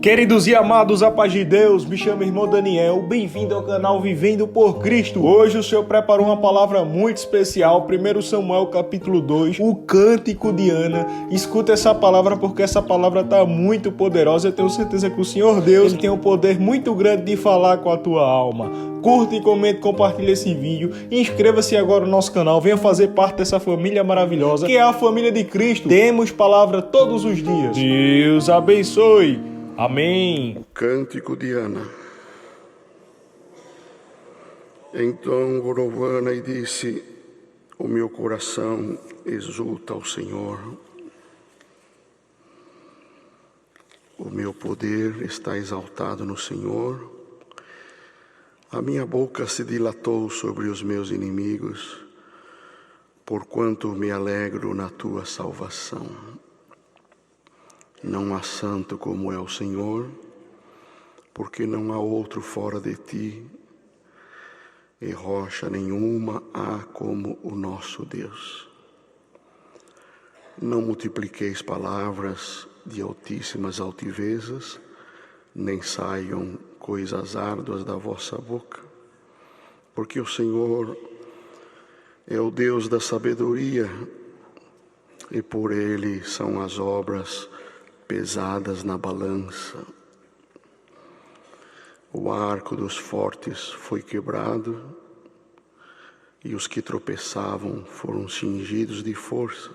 Queridos e amados, a paz de Deus, me chamo irmão Daniel, bem-vindo ao canal Vivendo por Cristo. Hoje o Senhor preparou uma palavra muito especial, 1 Samuel capítulo 2, o Cântico de Ana. Escuta essa palavra porque essa palavra está muito poderosa, eu tenho certeza que o Senhor Deus Ele tem um poder muito grande de falar com a tua alma. Curta e comente, compartilhe esse vídeo, inscreva-se agora no nosso canal, venha fazer parte dessa família maravilhosa, que é a família de Cristo. Temos palavra todos os dias. Deus abençoe. Amém. Cântico de Ana. Então orou Ana e disse: o meu coração exulta ao Senhor. O meu poder está exaltado no Senhor. A minha boca se dilatou sobre os meus inimigos, porquanto me alegro na tua salvação. Não há santo como é o Senhor, porque não há outro fora de ti, e rocha nenhuma há como o nosso Deus. Não multipliqueis palavras de altíssimas altivezas, nem saiam coisas árduas da vossa boca, porque o Senhor é o Deus da sabedoria, e por ele são as obras pesadas na balança. O arco dos fortes foi quebrado, e os que tropeçavam foram cingidos de força.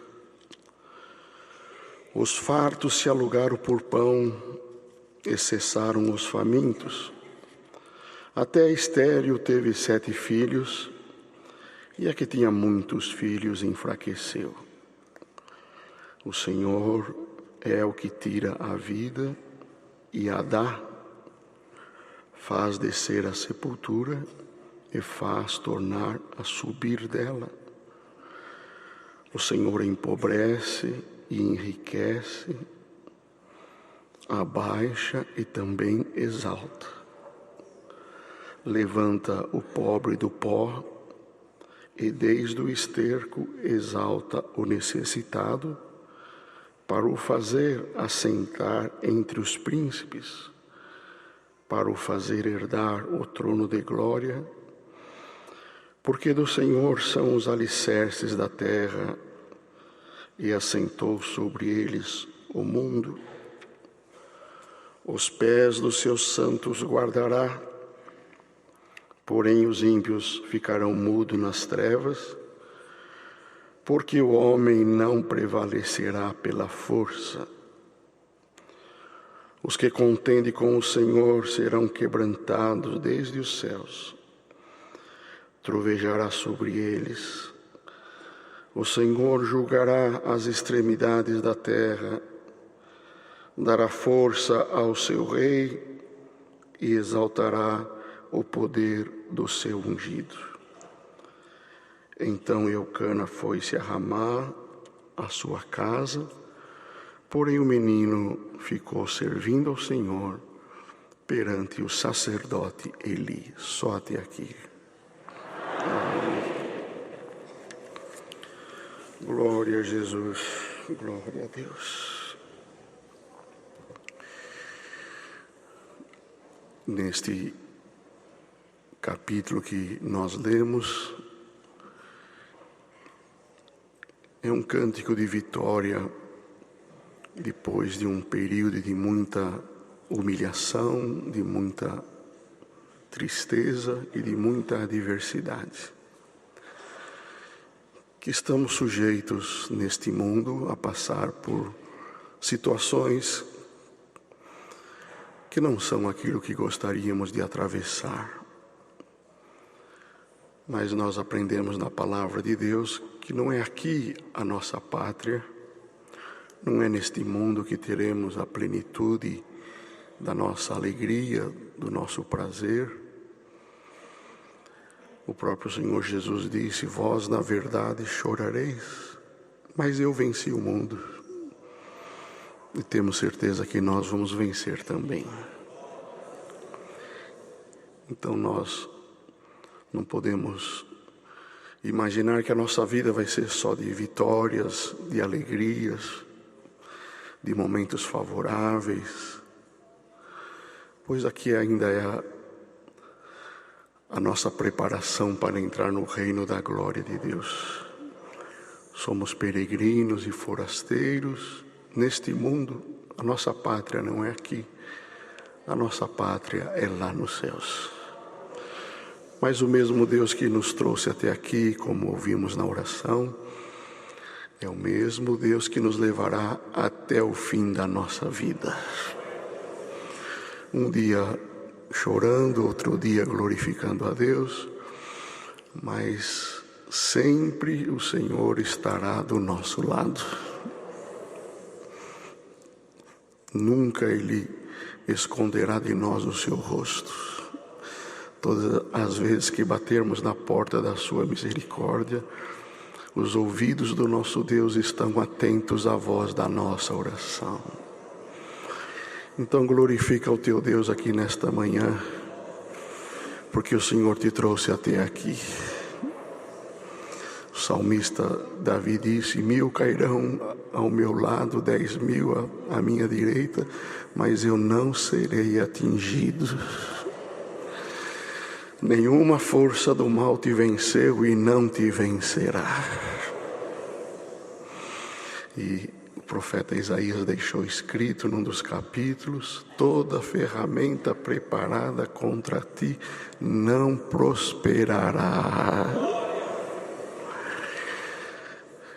Os fartos se alugaram por pão, e cessaram os famintos. Até a estéril teve 7 filhos, e a que tinha muitos filhos enfraqueceu. O Senhor é o que tira a vida e a dá, faz descer a sepultura e faz tornar a subir dela. O Senhor empobrece e enriquece, abaixa e também exalta. Levanta o pobre do pó e desde o esterco exalta o necessitado, para o fazer assentar entre os príncipes, para o fazer herdar o trono de glória, porque do Senhor são os alicerces da terra, e assentou sobre eles o mundo. Os pés dos seus santos guardará, porém os ímpios ficarão mudos nas trevas, porque o homem não prevalecerá pela força. Os que contendem com o Senhor serão quebrantados desde os céus. Trovejará sobre eles. O Senhor julgará as extremidades da terra, dará força ao seu rei e exaltará o poder do seu ungido. Então Eucana foi-se a Ramá, à sua casa, porém o menino ficou servindo ao Senhor perante o sacerdote Eli. Só até aqui. Glória a Jesus, glória a Deus. Neste capítulo que nós lemos, é um cântico de vitória depois de um período de muita humilhação, de muita tristeza e de muita adversidade. Que estamos sujeitos neste mundo a passar por situações que não são aquilo que gostaríamos de atravessar. Mas nós aprendemos na palavra de Deus que não é aqui a nossa pátria, não é neste mundo que teremos a plenitude da nossa alegria, do nosso prazer. O próprio Senhor Jesus disse: vós na verdade chorareis, mas eu venci o mundo. E temos certeza que nós vamos vencer também. Então nós não podemos imaginar que a nossa vida vai ser só de vitórias, de alegrias, de momentos favoráveis. pois aqui ainda é a nossa preparação para entrar no reino da glória de Deus. Somos peregrinos e forasteiros neste mundo. A nossa pátria não é aqui, a nossa pátria é lá nos céus. Mas o mesmo Deus que nos trouxe até aqui, como ouvimos na oração, é o mesmo Deus que nos levará até o fim da nossa vida. Um dia chorando, outro dia glorificando a Deus, mas sempre o Senhor estará do nosso lado. Nunca Ele esconderá de nós o seu rosto. Todas as vezes que batermos na porta da sua misericórdia, os ouvidos do nosso Deus estão atentos à voz da nossa oração. Então glorifica o teu Deus aqui nesta manhã, porque o Senhor te trouxe até aqui. O salmista Davi disse: 1000 cairão ao meu lado, 10.000 à minha direita, mas eu não serei atingido. Nenhuma força do mal te venceu e não te vencerá. E o profeta Isaías deixou escrito num dos capítulos: toda ferramenta preparada contra ti não prosperará.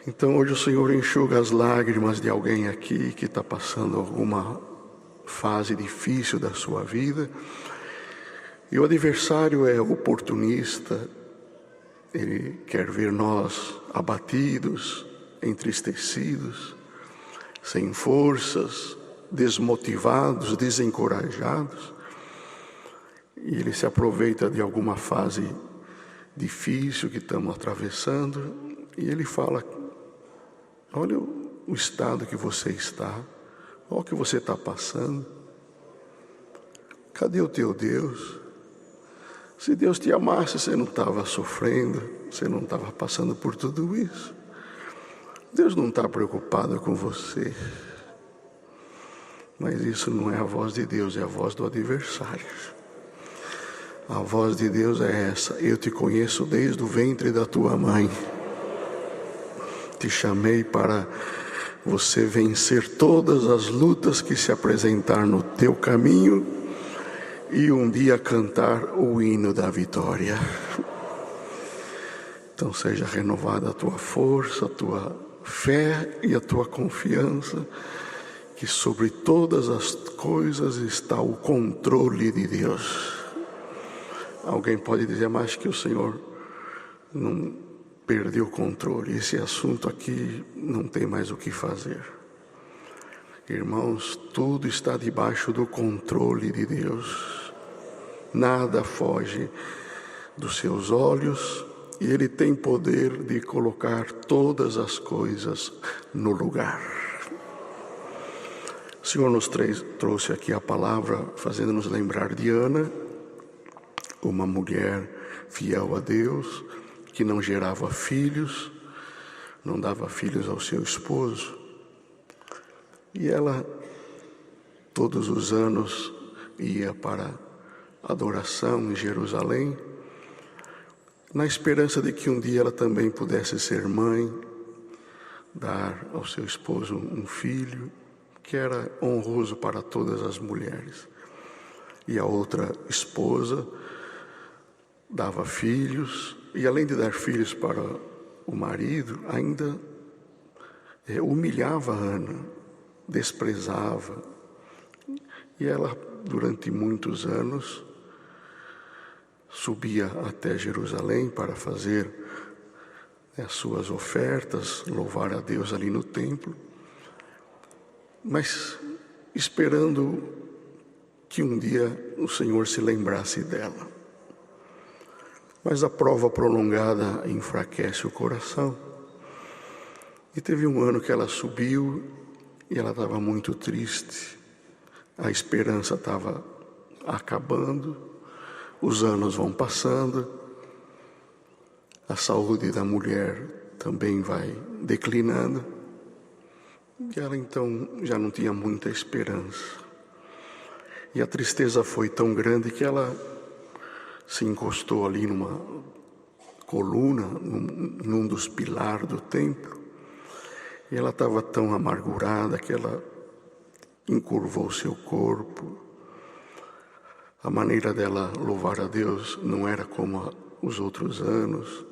Então hoje o Senhor enxuga as lágrimas de alguém aqui que está passando alguma fase difícil da sua vida. E o adversário é oportunista, ele quer ver nós abatidos, entristecidos, sem forças, desmotivados, desencorajados. E ele se aproveita de alguma fase difícil que estamos atravessando e ele fala: olha o estado que você está, olha o que você está passando. Cadê o teu Deus? Se Deus te amasse, você não estava sofrendo, você não estava passando por tudo isso. Deus não está preocupado com você. Mas isso não é a voz de Deus, é a voz do adversário. A voz de Deus é essa: eu te conheço desde o ventre da tua mãe. Te chamei para você vencer todas as lutas que se apresentar no teu caminho e um dia cantar o hino da vitória. Então seja renovada a tua força, a tua fé e a tua confiança, que sobre todas as coisas está o controle de Deus. Alguém pode dizer: mas que o Senhor não perdeu o controle, esse assunto aqui não tem mais o que fazer. Irmãos, tudo está debaixo do controle de Deus. Nada foge dos seus olhos e Ele tem poder de colocar todas as coisas no lugar. O Senhor nos trouxe aqui a palavra fazendo-nos lembrar de Ana, uma mulher fiel a Deus, que não gerava filhos, não dava filhos ao seu esposo. E ela, todos os anos, ia para adoração em Jerusalém, na esperança de que um dia ela também pudesse ser mãe, dar ao seu esposo um filho, que era honroso para todas as mulheres. E a outra esposa dava filhos, e além de dar filhos para o marido, ainda humilhava Ana, desprezava. E ela, durante muitos anos, subia até Jerusalém para fazer as suas ofertas, louvar a Deus ali no templo, mas esperando que um dia o Senhor se lembrasse dela. Mas a prova prolongada enfraquece o coração. E teve um ano que ela subiu e ela estava muito triste. A esperança estava acabando. Os anos vão passando, a saúde da mulher também vai declinando, e ela então já não tinha muita esperança. E a tristeza foi tão grande que ela se encostou ali numa coluna, num dos pilares do templo. E ela estava tão amargurada que ela encurvou seu corpo. A maneira dela louvar a Deus não era como os outros anos.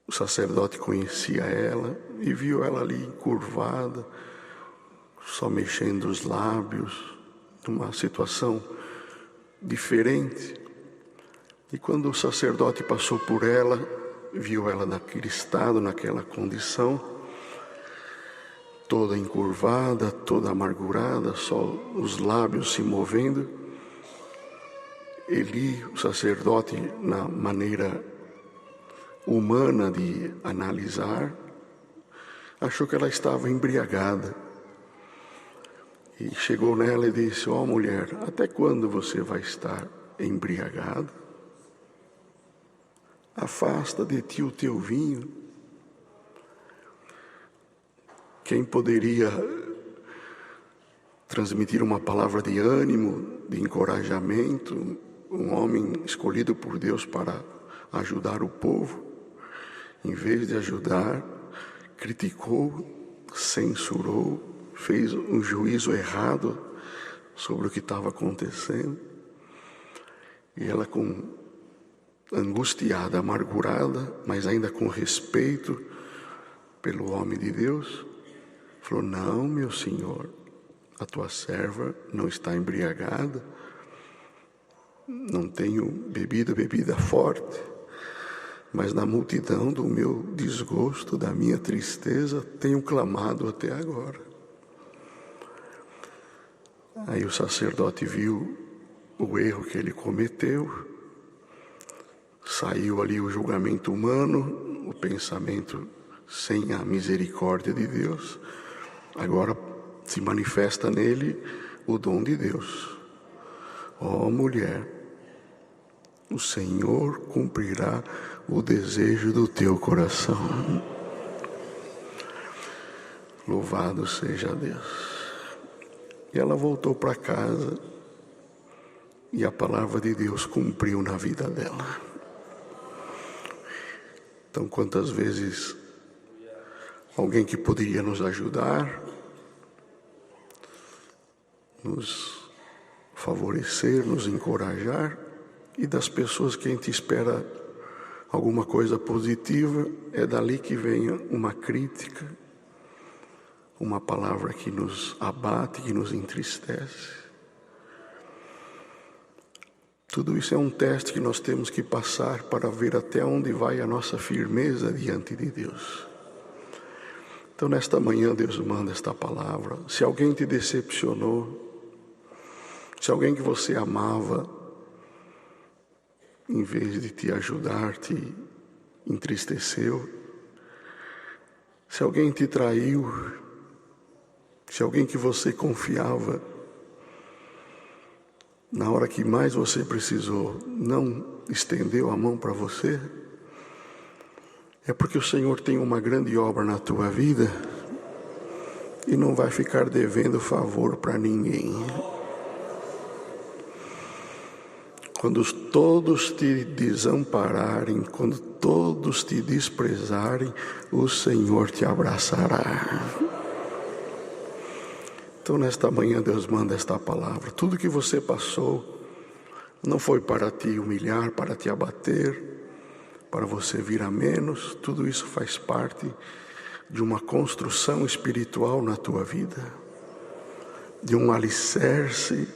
O sacerdote conhecia ela e viu ela ali encurvada, só mexendo os lábios, numa situação diferente. E quando o sacerdote passou por ela, viu ela naquele estado, naquela condição, toda encurvada, toda amargurada, só os lábios se movendo. Eli, o sacerdote, na maneira humana de analisar, achou que ela estava embriagada. E chegou nela e disse: ó mulher, até quando você vai estar embriagada? Afasta de ti o teu vinho. Quem poderia transmitir uma palavra de ânimo, de encorajamento, um homem escolhido por Deus para ajudar o povo, em vez de ajudar, criticou, censurou, fez um juízo errado sobre o que estava acontecendo. E ela, angustiada, amargurada, mas ainda com respeito pelo homem de Deus, falou: não, meu senhor, a tua serva não está embriagada, não tenho bebido bebida forte, mas na multidão do meu desgosto, da minha tristeza, tenho clamado até agora. Aí o sacerdote viu o erro que ele cometeu, saiu ali o julgamento humano, o pensamento sem a misericórdia de Deus. Agora se manifesta nele o dom de Deus. Ó mulher, o Senhor cumprirá o desejo do teu coração. Louvado seja Deus. E ela voltou para casa e a palavra de Deus cumpriu na vida dela. Então, quantas vezes alguém que poderia nos ajudar, nos favorecer, nos encorajar, e das pessoas que a gente espera alguma coisa positiva, é dali que venha uma crítica, uma palavra que nos abate, que nos entristece. Tudo isso é um teste que nós temos que passar para ver até onde vai a nossa firmeza diante de Deus. Então, nesta manhã, Deus manda esta palavra. Se alguém te decepcionou, se alguém que você amava, em vez de te ajudar, te entristeceu, se alguém te traiu, se alguém que você confiava, na hora que mais você precisou, não estendeu a mão para você, é porque o Senhor tem uma grande obra na tua vida e não vai ficar devendo favor para ninguém. Quando todos te desampararem, quando todos te desprezarem, o Senhor te abraçará. Então, nesta manhã, Deus manda esta palavra. Tudo que você passou não foi para te humilhar, para te abater, para você vir a menos. Tudo isso faz parte de uma construção espiritual na tua vida, de um alicerce,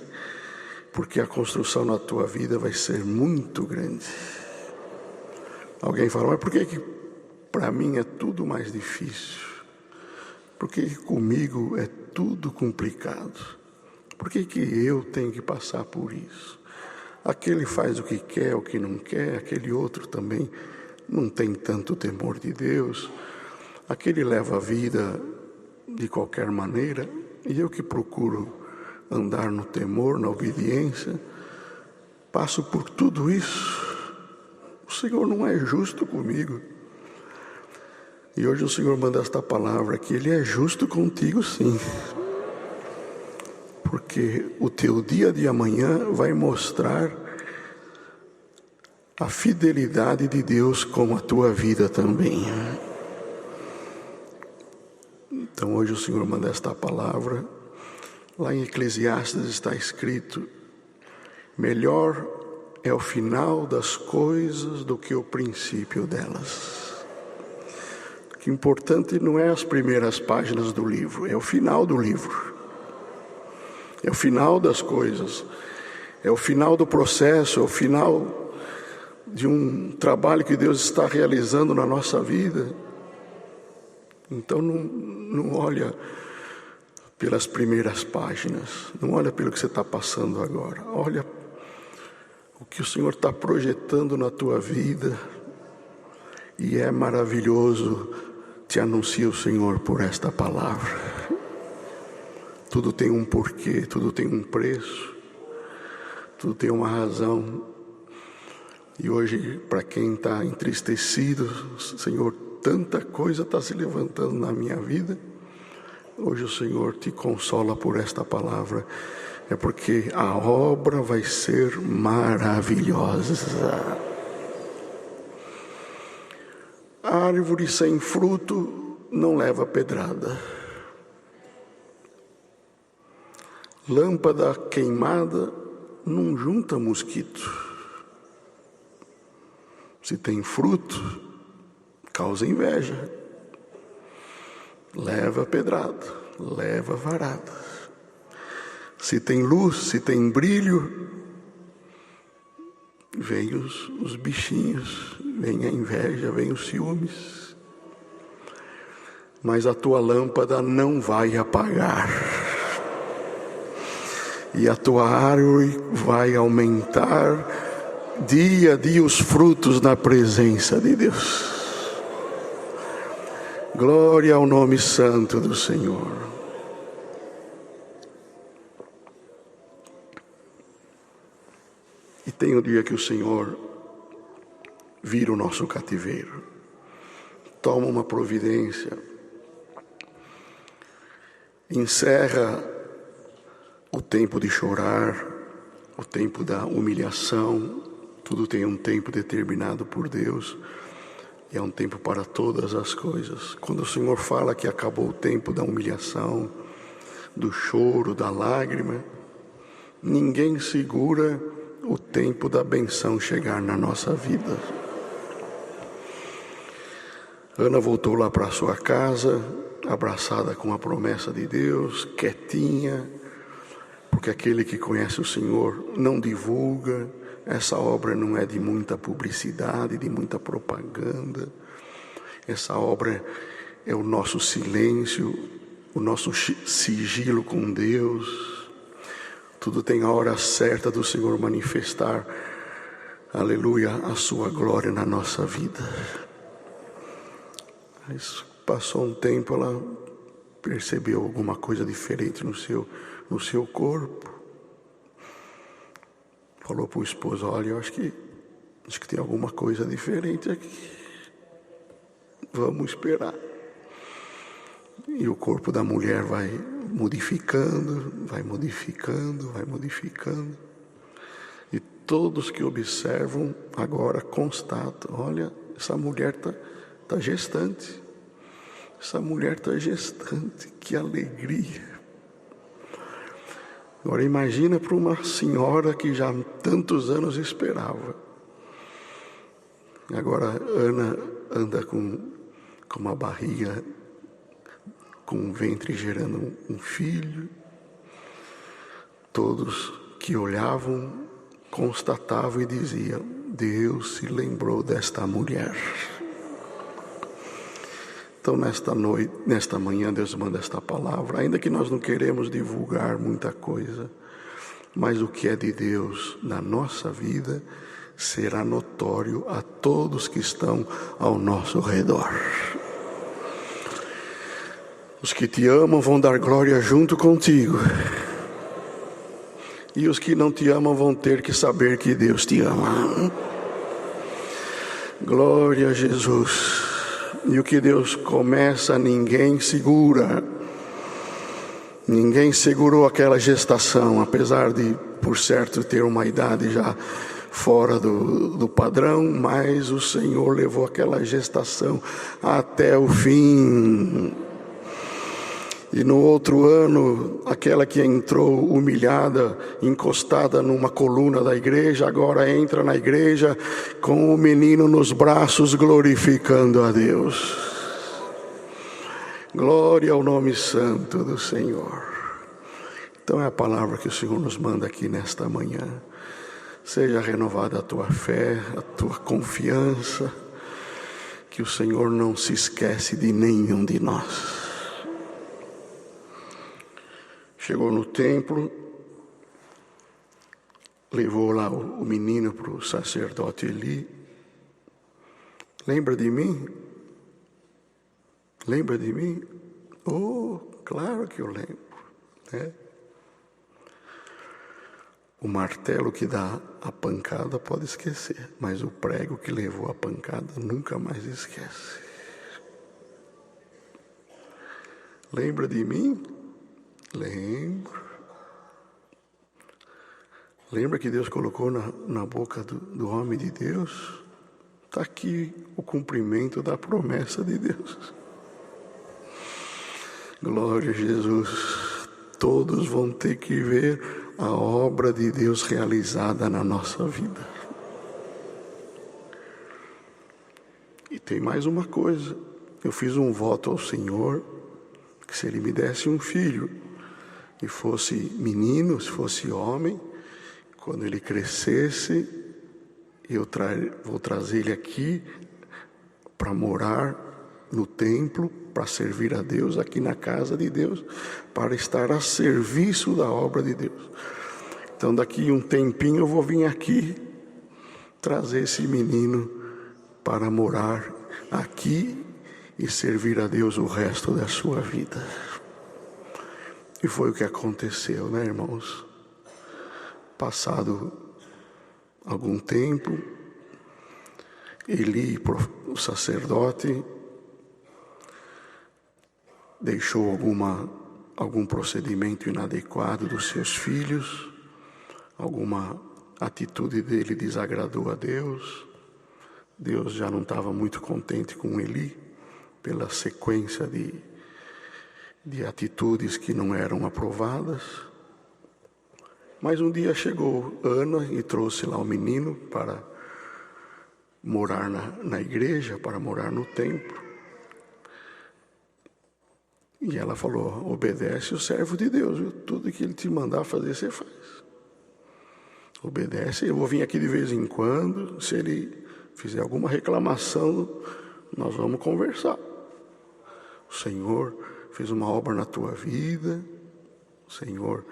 porque a construção na tua vida vai ser muito grande. Alguém fala: mas por que para mim é tudo mais difícil? Por que comigo é tudo complicado? Por que eu tenho que passar por isso? Aquele faz o que quer, o que não quer, aquele outro também não tem tanto temor de Deus, aquele leva a vida de qualquer maneira, e eu que procuro andar no temor, na obediência, passo por tudo isso. O Senhor não é justo comigo. E hoje o Senhor manda esta palavra, que Ele é justo contigo sim. porque o teu dia de amanhã vai mostrar a fidelidade de Deus com a tua vida também. Então hoje o Senhor manda esta palavra. Lá em Eclesiastes está escrito: melhor é o final das coisas do que o princípio delas. O que é importante não é as primeiras páginas do livro, é o final do livro. É o final das coisas, é o final do processo, é o final de um trabalho que Deus está realizando na nossa vida. Então não olha pelas primeiras páginas, não olha pelo que você está passando agora, olha o que o Senhor está projetando na tua vida, e é maravilhoso, te anuncia o Senhor por esta palavra. Tudo tem um porquê, tudo tem um preço, tudo tem uma razão. E hoje, para quem está entristecido, Senhor, tanta coisa está se levantando na minha vida. Hoje o Senhor te consola por esta palavra. É porque a obra vai ser maravilhosa. A árvore sem fruto não leva pedrada. Lâmpada queimada não junta mosquito. Se tem fruto, causa inveja, leva pedrada, leva varada. Se tem luz, se tem brilho, vem os bichinhos, vem a inveja, vem os ciúmes. Mas a tua lâmpada não vai apagar. E a tua árvore vai aumentar dia a dia os frutos na presença de Deus. Glória ao nome santo do Senhor. E tem um dia que o Senhor vira o nosso cativeiro, toma uma providência, encerra o tempo de chorar, o tempo da humilhação. Tudo tem um tempo determinado por Deus, e é um tempo para todas as coisas. Quando o Senhor fala que acabou o tempo da humilhação, do choro, da lágrima, ninguém segura o tempo da benção chegar na nossa vida. Ana voltou lá para sua casa, abraçada com a promessa de Deus, quietinha, porque aquele que conhece o Senhor não divulga. Essa obra não é de muita publicidade, de muita propaganda. Essa obra é o nosso silêncio, o nosso sigilo com Deus. Tudo tem a hora certa do Senhor manifestar, aleluia, a sua glória na nossa vida. Mas passou um tempo, ela percebeu alguma coisa diferente no seu corpo. Falou para o esposo: olha, eu acho que tem alguma coisa diferente aqui. Vamos esperar. E o corpo da mulher vai modificando, vai modificando, vai modificando. E todos que observam agora constatam: olha, essa mulher tá gestante. Essa mulher está gestante, que alegria. Agora imagina para uma senhora que já há tantos anos esperava. Agora Ana anda com uma barriga, com um ventre gerando um filho. Todos que olhavam constatavam e diziam: Deus se lembrou desta mulher. Então nesta manhã Deus manda esta palavra, ainda que nós não queremos divulgar muita coisa, mas o que é de Deus na nossa vida será notório a todos que estão ao nosso redor. Os que te amam vão dar glória junto contigo, e os que não te amam vão ter que saber que Deus te ama. Glória a Jesus. E o que Deus começa, ninguém segura. Ninguém segurou aquela gestação, apesar de, por certo, ter uma idade já fora do padrão, mas o Senhor levou aquela gestação até o fim. E no outro ano, aquela que entrou humilhada, encostada numa coluna da igreja, agora entra na igreja com o menino nos braços, glorificando a Deus. Glória ao nome santo do Senhor. Então é a palavra que o Senhor nos manda aqui nesta manhã. Seja renovada a tua fé, a tua confiança, que o Senhor não se esquece de nenhum de nós. Chegou no templo, levou lá o menino para o sacerdote Eli. Lembra de mim? Lembra de mim? Oh, claro que eu lembro, né? O martelo que dá a pancada pode esquecer, mas o prego que levou a pancada nunca mais esquece. Lembra de mim? Lembro. Lembra que Deus colocou na boca do homem de Deus? Está aqui o cumprimento da promessa de Deus. Glória a Jesus. Todos vão ter que ver a obra de Deus realizada na nossa vida. E tem mais uma coisa. Eu fiz um voto ao Senhor que se Ele me desse um filho e fosse menino, se fosse homem, quando ele crescesse, vou trazer ele aqui para morar no templo, para servir a Deus aqui na casa de Deus, para estar a serviço da obra de Deus. Então daqui um tempinho eu vou vir aqui trazer esse menino para morar aqui e servir a Deus o resto da sua vida. E foi o que aconteceu, né, irmãos? Passado algum tempo, Eli, o sacerdote, deixou algum procedimento inadequado dos seus filhos, alguma atitude dele desagradou a Deus. Deus já não estava muito contente com Eli, pela sequência de atitudes que não eram aprovadas. Mas um dia chegou Ana e trouxe lá o menino para morar na igreja, para morar no templo. E ela falou: obedece o servo de Deus, viu? Tudo que ele te mandar fazer, você faz. Obedece, eu vou vir aqui de vez em quando, se ele fizer alguma reclamação, nós vamos conversar. O Senhor fez uma obra na tua vida, o Senhor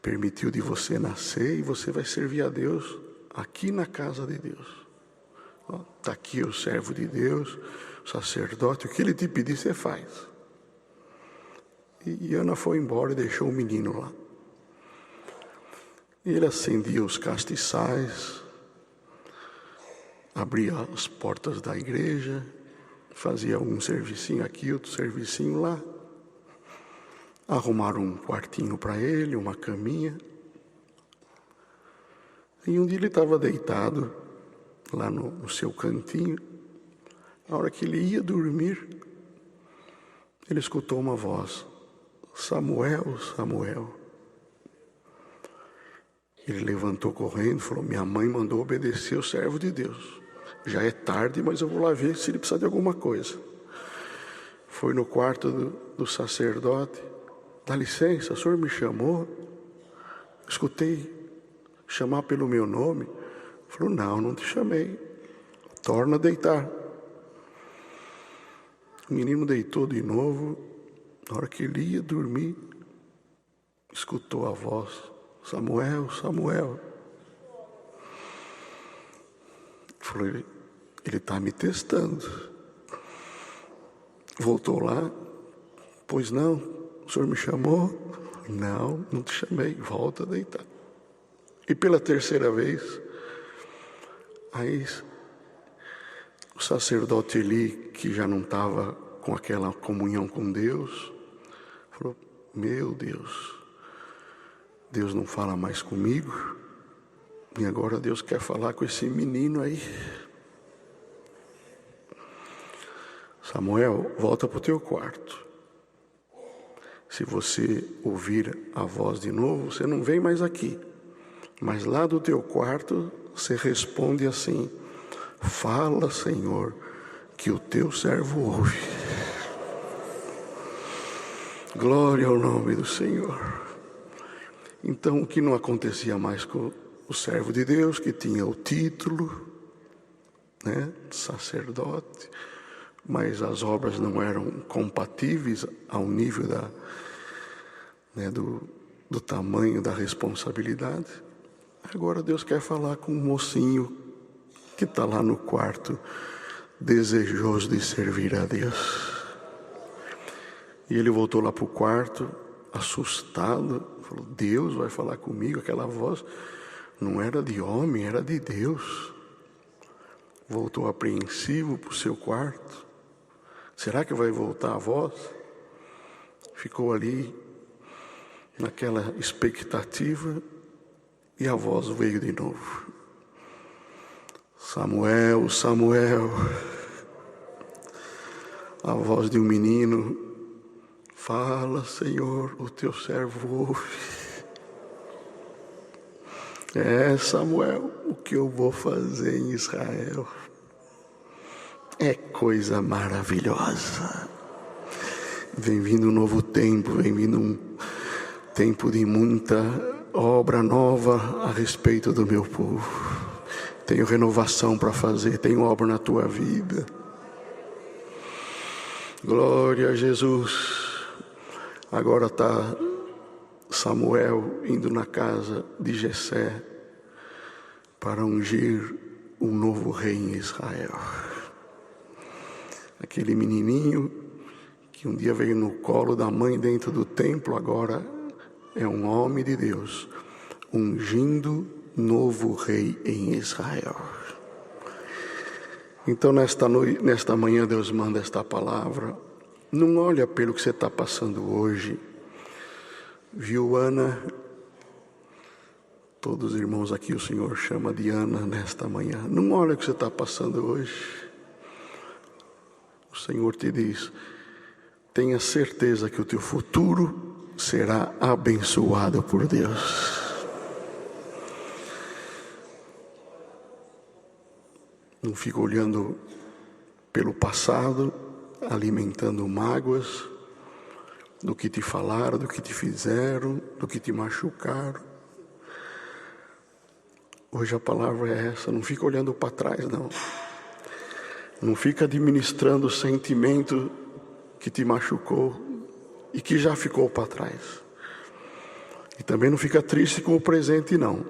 permitiu de você nascer e você vai servir a Deus aqui na casa de Deus. Está aqui o servo de Deus, o sacerdote, o que ele te pedir, você faz. E Ana foi embora e deixou o menino lá. E ele acendia os castiçais, abria as portas da igreja, fazia um servicinho aqui, outro servicinho lá. Arrumaram um quartinho para ele, uma caminha. E um dia ele estava deitado lá no seu cantinho. Na hora que ele ia dormir, ele escutou uma voz: Samuel, Samuel. Ele levantou correndo e falou: minha mãe mandou obedecer o servo de Deus. Já é tarde, mas eu vou lá ver se ele precisa de alguma coisa. Foi no quarto do sacerdote. Dá licença, o senhor me chamou? Escutei chamar pelo meu nome. Falou: não te chamei. Torna a deitar. O menino deitou de novo. Na hora que ele ia dormir, escutou a voz: Samuel, Samuel. Falou: ele está me testando. Voltou lá: pois não, o senhor me chamou? Não te chamei, volta a deitar. E pela terceira vez, aí o sacerdote Eli, que já não estava com aquela comunhão com Deus, falou: Meu Deus, Deus não fala mais comigo, e agora Deus quer falar com esse menino aí. Samuel, volta para o teu quarto. Se você ouvir a voz de novo, você não vem mais aqui. Mas lá do teu quarto, você responde assim: fala, Senhor, que o teu servo ouve. Glória ao nome do Senhor. Então, o que não acontecia mais com o servo de Deus, que tinha o título, né, sacerdote, mas as obras não eram compatíveis ao nível do tamanho da responsabilidade. Agora Deus quer falar com um mocinho que está lá no quarto, desejoso de servir a Deus. E ele voltou lá para o quarto, assustado, falou: Deus vai falar comigo? Aquela voz não era de homem, era de Deus. Voltou apreensivo para o seu quarto. Será que vai voltar a voz? Ficou ali naquela expectativa, e a voz veio de novo: Samuel, Samuel. A voz de um menino: fala, Senhor, o teu servo ouve. Samuel, o que eu vou fazer em Israel é coisa maravilhosa. Vem vindo um novo tempo, vem vindo um tempo de muita obra nova a respeito do meu povo. Tenho renovação para fazer, tenho obra na tua vida. Glória a Jesus. Agora está Samuel indo na casa de Jessé para ungir um novo rei em Israel. Aquele menininho que um dia veio no colo da mãe dentro do templo, agora é um homem de Deus, ungindo novo rei em Israel. Então nesta manhã Deus manda esta palavra. Não olha pelo que você está passando hoje. Viu, Ana? Todos os irmãos aqui o Senhor chama de Ana nesta manhã. Não olha o que você está passando hoje. O Senhor te diz: tenha certeza que o teu futuro será abençoado por Deus. Não fica olhando pelo passado, alimentando mágoas do que te falaram, do que te fizeram, do que te machucaram. Hoje a palavra é essa: não fica olhando para trás, não. Não fica administrando o sentimento que te machucou e que já ficou para trás. E também não fica triste com o presente, não,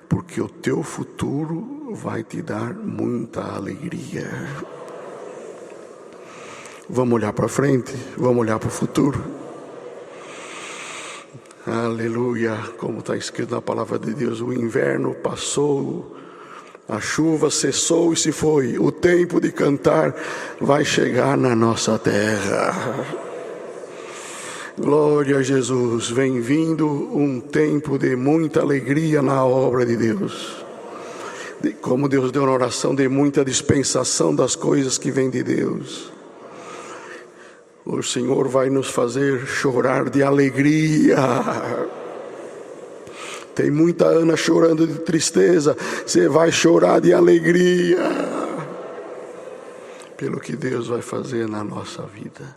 porque o teu futuro vai te dar muita alegria. Vamos olhar para frente, vamos olhar para o futuro. Aleluia, como está escrito na palavra de Deus: o inverno passou, a chuva cessou e se foi, o tempo de cantar vai chegar na nossa terra. Glória a Jesus, vem vindo um tempo de muita alegria na obra de Deus. Como Deus deu na oração, de muita dispensação das coisas que vêm de Deus. O Senhor vai nos fazer chorar de alegria. Tem muita Ana chorando de tristeza, você vai chorar de alegria pelo que Deus vai fazer na nossa vida.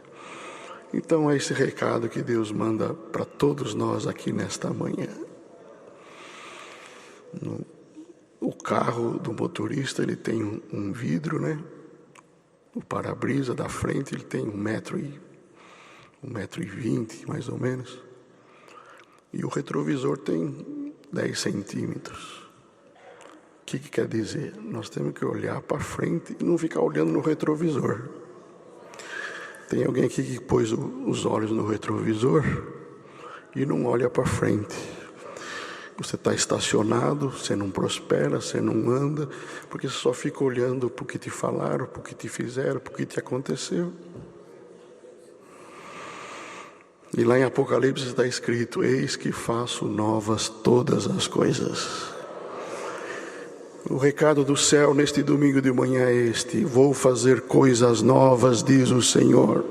Então é esse recado que Deus manda para todos nós aqui nesta manhã. O carro do motorista, ele tem um vidro, né? O para-brisa da frente, ele tem 1,20 m, mais ou menos. E o retrovisor tem 10 centímetros. O que quer dizer? Nós temos que olhar para frente e não ficar olhando no retrovisor. Tem alguém aqui que pôs os olhos no retrovisor e não olha para frente. Você está estacionado, você não prospera, você não anda, porque você só fica olhando para o que te falaram, para o que te fizeram, para o que te aconteceu. E lá em Apocalipse está escrito: eis que faço novas todas as coisas. O recado do céu neste domingo de manhã é este: vou fazer coisas novas, diz o Senhor.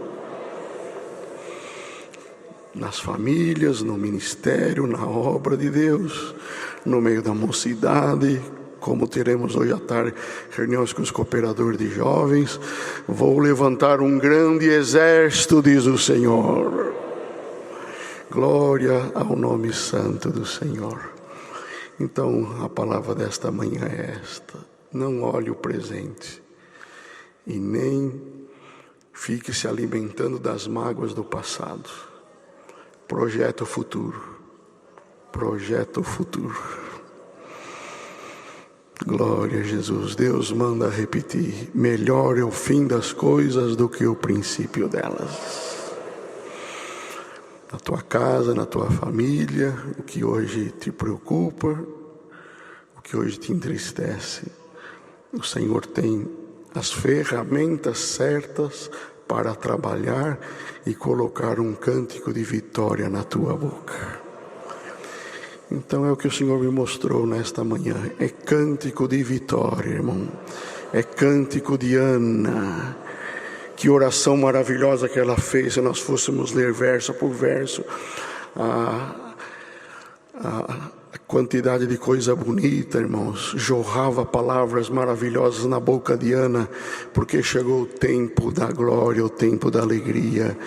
Nas famílias, no ministério, na obra de Deus, no meio da mocidade, como teremos hoje à tarde reuniões com os cooperadores de jovens, vou levantar um grande exército, diz o Senhor. Glória ao nome santo do Senhor. Então, a palavra desta manhã é esta: não olhe o presente e nem fique se alimentando das mágoas do passado. Projeta o futuro. Projeta o futuro. Glória a Jesus. Deus manda repetir: melhor é o fim das coisas do que o princípio delas. Na tua casa, na tua família, o que hoje te preocupa, o que hoje te entristece, o Senhor tem as ferramentas certas para trabalhar e colocar um cântico de vitória na tua boca. Então é o que o Senhor me mostrou nesta manhã. É cântico de vitória, irmão. É cântico de Ana. Que oração maravilhosa que ela fez, se nós fôssemos ler verso por verso. A quantidade de coisa bonita, irmãos. Jorrava palavras maravilhosas na boca de Ana, porque chegou o tempo da glória, o tempo da alegria.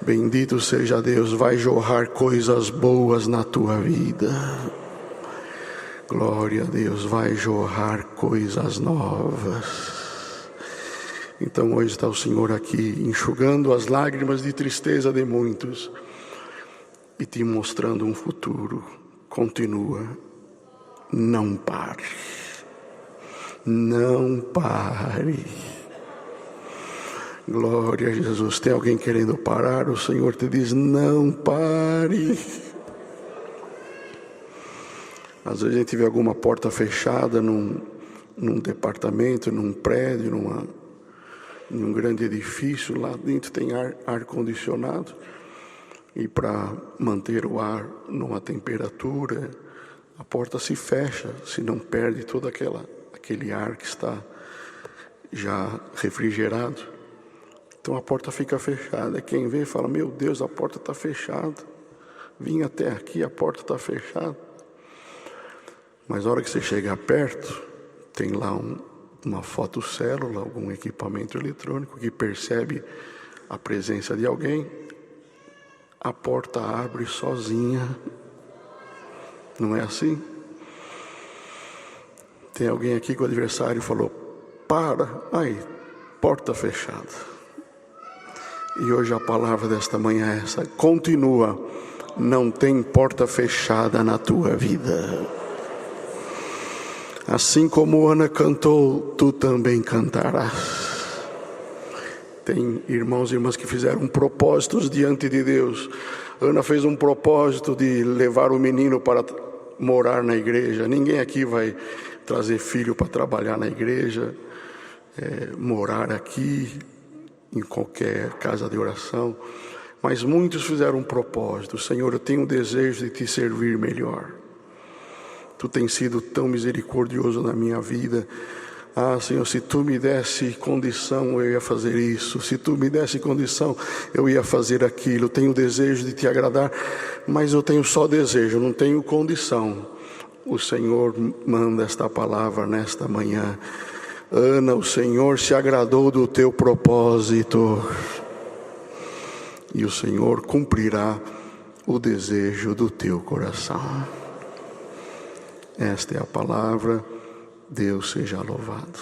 Bendito seja Deus, vai jorrar coisas boas na tua vida. Glória a Deus, vai jorrar coisas novas. Então hoje está o Senhor aqui, enxugando as lágrimas de tristeza de muitos e te mostrando um futuro. Continua, não pare, não pare. Glória a Jesus. Tem alguém querendo parar? O Senhor te diz: não pare. Às vezes a gente vê alguma porta fechada num departamento, num prédio, em um grande edifício. Lá dentro tem ar-condicionado, e para manter o ar numa temperatura, a porta se fecha, se não perde todo aquele ar que está já refrigerado. Então a porta fica fechada. Quem vê fala: meu Deus, a porta está fechada. Vim até aqui, a porta está fechada. Mas na hora que você chega perto, tem lá uma fotocélula, algum equipamento eletrônico que percebe a presença de alguém. A porta abre sozinha. Não é assim? Tem alguém aqui que o adversário falou: para, aí, porta fechada. E hoje a palavra desta manhã é essa: continua, não tem porta fechada na tua vida. Assim como Ana cantou, tu também cantarás. Tem irmãos e irmãs que fizeram propósitos diante de Deus. Ana fez um propósito de levar o menino para morar na igreja. Ninguém aqui vai trazer filho para trabalhar na igreja, morar aqui, em qualquer casa de oração. Mas muitos fizeram um propósito: Senhor, eu tenho um desejo de te servir melhor. Tu tens sido tão misericordioso na minha vida. Ah, Senhor, se tu me desse condição, eu ia fazer isso. Se tu me desse condição, eu ia fazer aquilo. Tenho desejo de te agradar, mas eu tenho só desejo, não tenho condição. O Senhor manda esta palavra nesta manhã: Ana, o Senhor se agradou do teu propósito, e o Senhor cumprirá o desejo do teu coração. Esta é a palavra. Deus seja louvado.